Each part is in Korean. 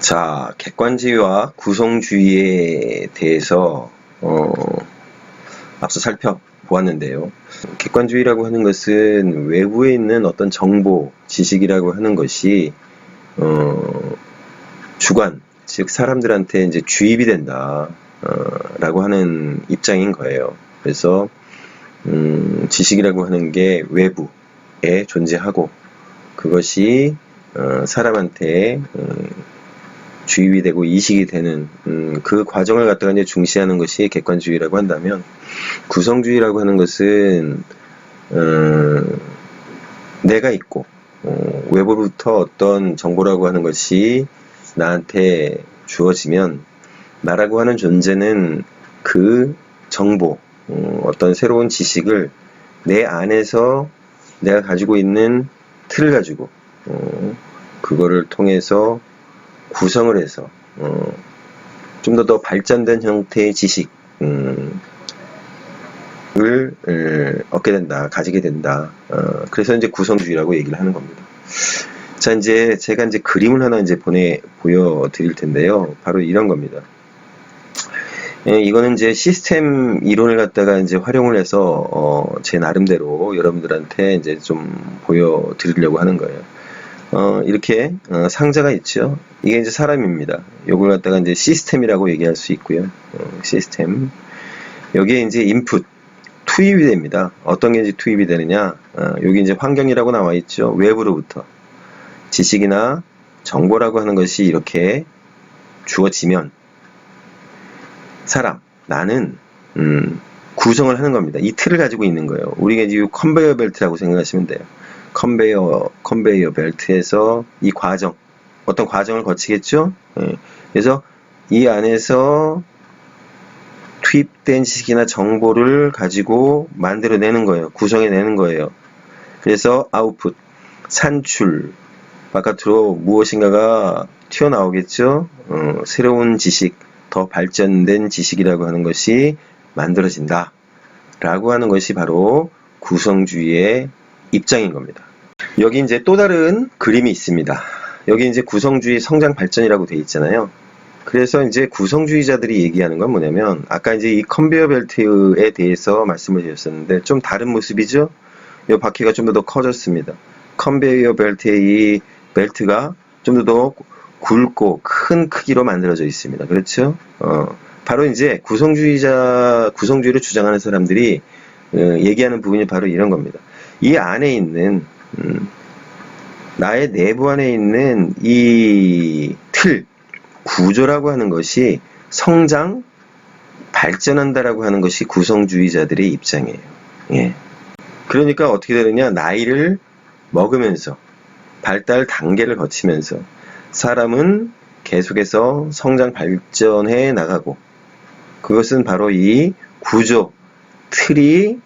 자, 객관주의와 구성주의에 대해서 앞서 살펴보았는데요. 객관주의라고 하는 것은 외부에 있는 어떤 정보, 지식이라고 하는 것이 주관, 즉 사람들한테 이제 주입이 된다 라고 하는 입장인 거예요. 그래서 지식이라고 하는 게 외부에 존재하고 그것이 사람한테 주입이 되고 이식이 되는 그 과정을 갖다가 이제 중시하는 것이 객관주의라고 한다면, 구성주의라고 하는 것은 내가 있고 외부로부터 어떤 정보라고 하는 것이 나한테 주어지면 나라고 하는 존재는 그 정보, 어떤 새로운 지식을 내 안에서 내가 가지고 있는 틀을 가지고 그거를 통해서 구성을 해서 좀 더 발전된 형태의 지식을 얻게 된다, 가지게 된다. 그래서 이제 구성주의라고 얘기를 하는 겁니다. 자, 이제 제가 이제 그림을 하나 이제 보여드릴 텐데요. 바로 이런 겁니다. 이거는 이제 시스템 이론을 갖다가 이제 활용을 해서 제 나름대로 여러분들한테 이제 좀 보여드리려고 하는 거예요. 이렇게 상자가 있죠. 이게 이제 사람입니다. 요걸 갖다가 이제 시스템이라고 얘기할 수 있고요. 시스템. 여기에 이제 인풋, 투입이 됩니다. 어떤 게 이제 투입이 되느냐? 여기 이제 환경이라고 나와 있죠. 외부로부터 지식이나 정보라고 하는 것이 이렇게 주어지면 사람, 나는 구성을 하는 겁니다. 이 틀을 가지고 있는 거예요. 우리가 이제 컨베이어 벨트라고 생각하시면 돼요. 컨베이어 벨트에서 이 과정, 어떤 과정을 거치겠죠? 그래서 이 안에서 투입된 지식이나 정보를 가지고 만들어내는 거예요. 구성해내는 거예요. 그래서 아웃풋, 산출, 바깥으로 무엇인가가 튀어나오겠죠? 새로운 지식, 더 발전된 지식이라고 하는 것이 만들어진다. 라고 하는 것이 바로 구성주의의 입장인 겁니다. 여기 이제 또 다른 그림이 있습니다. 여기 이제 구성주의 성장 발전이라고 되어 있잖아요. 그래서 이제 구성주의자들이 얘기하는 건 뭐냐면, 아까 이제 이 컨베이어 벨트에 대해서 말씀을 드렸었는데 좀 다른 모습이죠? 이 바퀴가 좀 더 커졌습니다. 컨베이어 벨트의 이 벨트가 좀 더 굵고 큰 크기로 만들어져 있습니다. 그렇죠? 바로 이제 구성주의를 주장하는 사람들이 얘기하는 부분이 바로 이런 겁니다. 이 안에 있는 나의 내부 안에 있는 이 틀, 구조라고 하는 것이 성장, 발전한다라고 하는 것이 구성주의자들의 입장이에요. 예. 그러니까 어떻게 되느냐, 나이를 먹으면서 발달 단계를 거치면서 사람은 계속해서 성장 발전해 나가고, 그것은 바로 이 구조, 틀이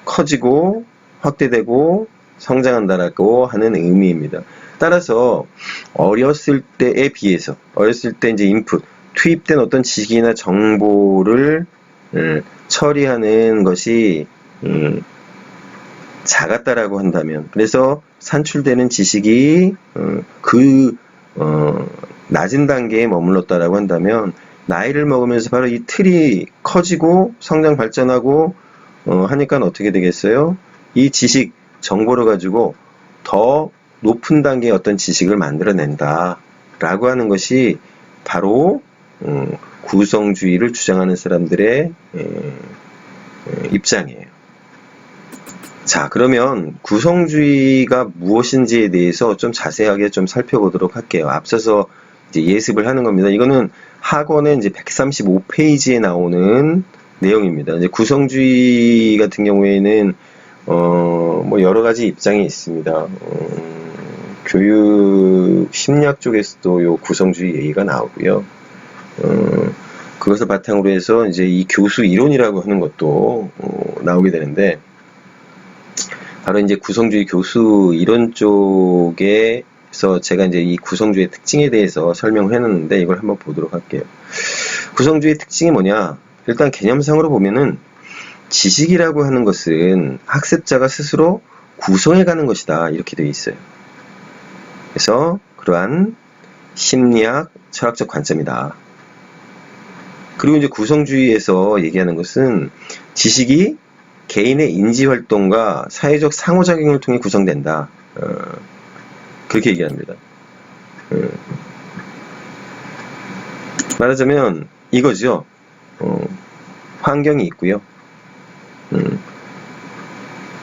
커지고 확대되고 성장한다라고 하는 의미입니다. 따라서 어렸을 때에 비해서, 어렸을 때 이제 인풋, 투입된 어떤 지식이나 정보를 처리하는 것이 작았다라고 한다면, 그래서 산출되는 지식이 낮은 단계에 머물렀다라고 한다면, 나이를 먹으면서 바로 이 틀이 커지고 성장 발전하고 하니까 어떻게 되겠어요? 이 지식, 정보를 가지고 더 높은 단계의 어떤 지식을 만들어낸다 라고 하는 것이 바로 구성주의를 주장하는 사람들의 입장이에요. 자, 그러면 구성주의가 무엇인지에 대해서 좀 자세하게 좀 살펴보도록 할게요. 앞서서 이제 예습을 하는 겁니다. 이거는 학원의 이제 135페이지에 나오는 내용입니다. 이제 구성주의 같은 경우에는 뭐 여러 가지 입장이 있습니다. 교육 심리학 쪽에서도 요 구성주의 얘기가 나오고요. 그것을 바탕으로 해서 이제 이 교수 이론이라고 하는 것도 나오게 되는데, 바로 이제 구성주의 교수 이론 쪽에서 제가 이제 이 구성주의 특징에 대해서 설명을 해놨는데, 이걸 한번 보도록 할게요. 구성주의 특징이 뭐냐? 일단 개념상으로 보면은 지식이라고 하는 것은 학습자가 스스로 구성해가는 것이다, 이렇게 되어 있어요. 그래서 그러한 심리학, 철학적 관점이다. 그리고 이제 구성주의에서 얘기하는 것은 지식이 개인의 인지활동과 사회적 상호작용을 통해 구성된다. 그렇게 얘기합니다. 말하자면 이거죠. 환경이 있고요.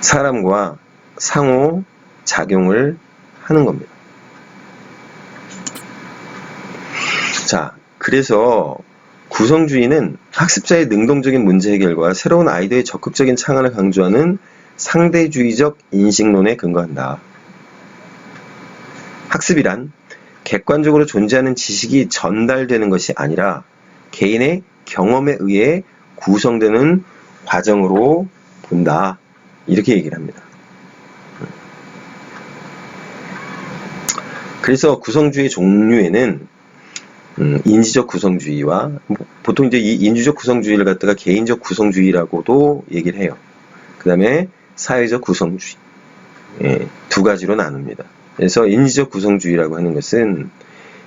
사람과 상호 작용을 하는 겁니다. 자, 그래서 구성주의는 학습자의 능동적인 문제 해결과 새로운 아이디어의 적극적인 창안을 강조하는 상대주의적 인식론에 근거한다. 학습이란 객관적으로 존재하는 지식이 전달되는 것이 아니라 개인의 경험에 의해 구성되는 과정으로 본다. 이렇게 얘기를 합니다. 그래서 구성주의 종류에는 인지적 구성주의와 보통 이제 이 인지적 구성주의를 갖다가 개인적 구성주의라고도 얘기를 해요. 그 다음에 사회적 구성주의 두 가지로 나눕니다. 그래서 인지적 구성주의라고 하는 것은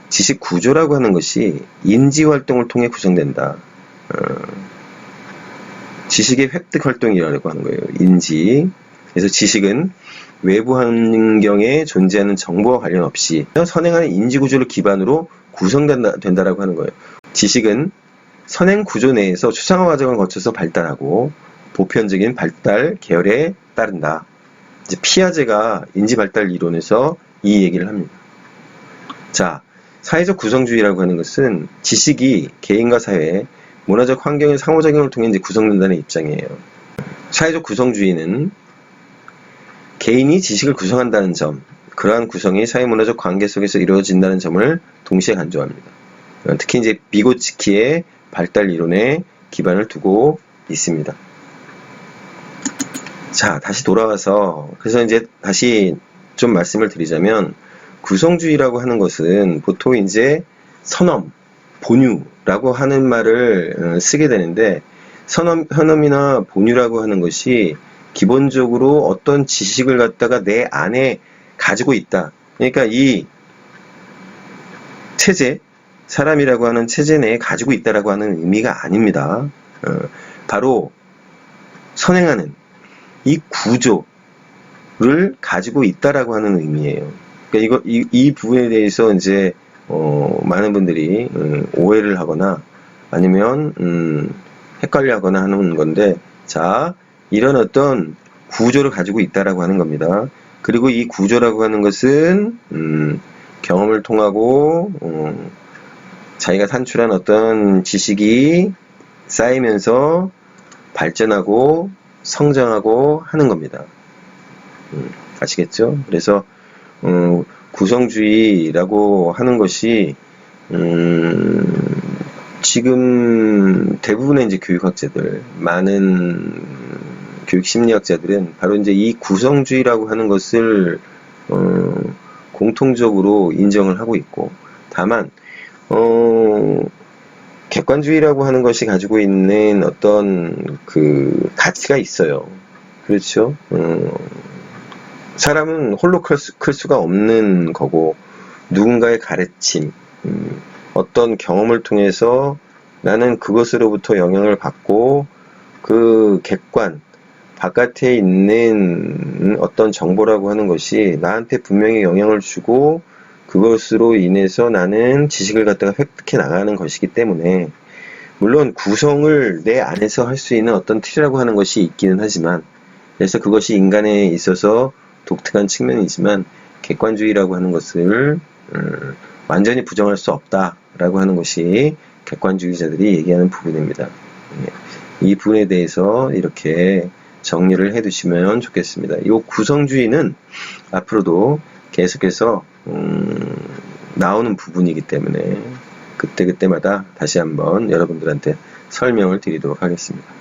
지식 구조라고 하는 것이 인지 활동을 통해 구성된다. 지식의 획득 활동이라고 하는 거예요. 인지. 그래서 지식은 외부 환경에 존재하는 정보와 관련 없이 선행하는 인지 구조를 기반으로 구성된다라고 하는 거예요. 지식은 선행 구조 내에서 추상화 과정을 거쳐서 발달하고 보편적인 발달 계열에 따른다. 이제 피아제가 인지 발달 이론에서 이 얘기를 합니다. 자, 사회적 구성주의라고 하는 것은 지식이 개인과 사회, 문화적 환경의 상호작용을 통해 이제 구성된다는 입장이에요. 사회적 구성주의는 개인이 지식을 구성한다는 점, 그러한 구성이 사회문화적 관계 속에서 이루어진다는 점을 동시에 강조합니다. 특히 이제 비고츠키의 발달 이론에 기반을 두고 있습니다. 자, 다시 돌아와서 그래서 이제 다시 좀 말씀을 드리자면 구성주의라고 하는 것은 보통 이제 선엄, 본유라고 하는 말을 쓰게 되는데 선엄이나 본유라고 하는 것이 기본적으로 어떤 지식을 갖다가 내 안에 가지고 있다. 그러니까 이 체제, 사람이라고 하는 체제 내에 가지고 있다라고 하는 의미가 아닙니다. 바로 선행하는 이 구조를 가지고 있다라고 하는 의미예요. 그러니까 이 부분에 대해서 이제 많은 분들이 오해를 하거나 아니면 헷갈려 하거나 하는 건데, 자, 이런 어떤 구조를 가지고 있다라고 하는 겁니다. 그리고 이 구조라고 하는 것은 경험을 통하고 자기가 산출한 어떤 지식이 쌓이면서 발전하고 성장하고 하는 겁니다. 아시겠죠? 그래서 구성주의라고 하는 것이 지금 대부분의 이제 교육학자들, 많은 교육 심리학자들은 바로 이제 이 구성주의라고 하는 것을 공통적으로 인정을 하고 있고, 다만 객관주의라고 하는 것이 가지고 있는 어떤 그 가치가 있어요. 그렇죠? 사람은 홀로 클 수가 없는 거고, 누군가의 가르침, 어떤 경험을 통해서 나는 그것으로부터 영향을 받고 그 객관, 바깥에 있는 어떤 정보라고 하는 것이 나한테 분명히 영향을 주고 그것으로 인해서 나는 지식을 갖다가 획득해 나가는 것이기 때문에, 물론 구성을 내 안에서 할 수 있는 어떤 틀이라고 하는 것이 있기는 하지만, 그래서 그것이 인간에 있어서 독특한 측면이지만 객관주의라고 하는 것을 완전히 부정할 수 없다라고 하는 것이 객관주의자들이 얘기하는 부분입니다. 이 부분에 대해서 이렇게 정리를 해 두시면 좋겠습니다. 이 구성주의는 앞으로도 계속해서 나오는 부분이기 때문에 그때그때마다 다시 한번 여러분들한테 설명을 드리도록 하겠습니다.